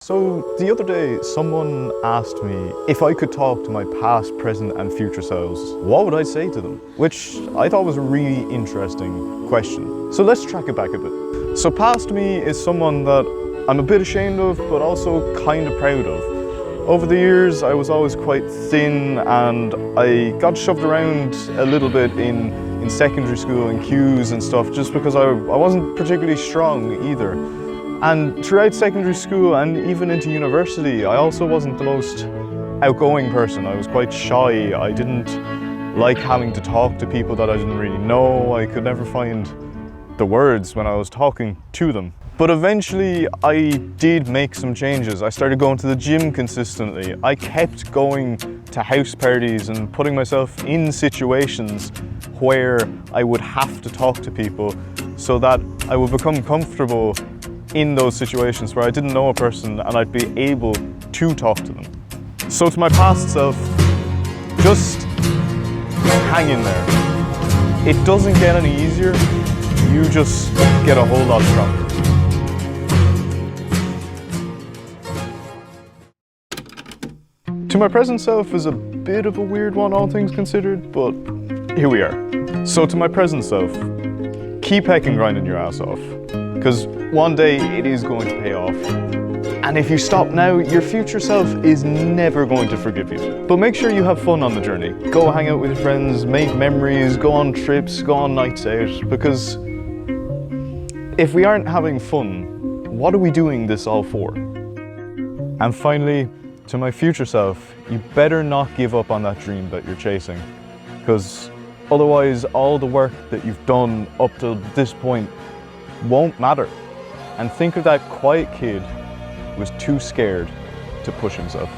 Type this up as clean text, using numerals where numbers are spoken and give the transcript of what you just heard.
So the other day, someone asked me if I could talk to my past, present and future selves, what would I say to them? Which I thought was a really interesting question. So let's track it back a bit. So past me is someone that I'm a bit ashamed of, but also kind of proud of. Over the years, I was always quite thin and I got shoved around a little bit in secondary school and queues and stuff just because I wasn't particularly strong either. And throughout secondary school and even into university, I also wasn't the most outgoing person. I was quite shy. I didn't like having to talk to people that I didn't really know. I could never find the words when I was talking to them. But eventually I did make some changes. I started going to the gym consistently. I kept going to house parties and putting myself in situations where I would have to talk to people so that I would become comfortable in those situations where I didn't know a person and I'd be able to talk to them. So to my past self, just hang in there. It doesn't get any easier, you just get a whole lot stronger. To my present self is a bit of a weird one, all things considered, but here we are. So to my present self, keep hecking grinding your ass off, because one day it is going to pay off. And if you stop now, your future self is never going to forgive you. But make sure you have fun on the journey. Go hang out with your friends, make memories, go on trips, go on nights out, because if we aren't having fun, what are we doing this all for? And finally, to my future self, you better not give up on that dream that you're chasing, because otherwise all the work that you've done up till this point won't matter. And think of that quiet kid who was too scared to push himself.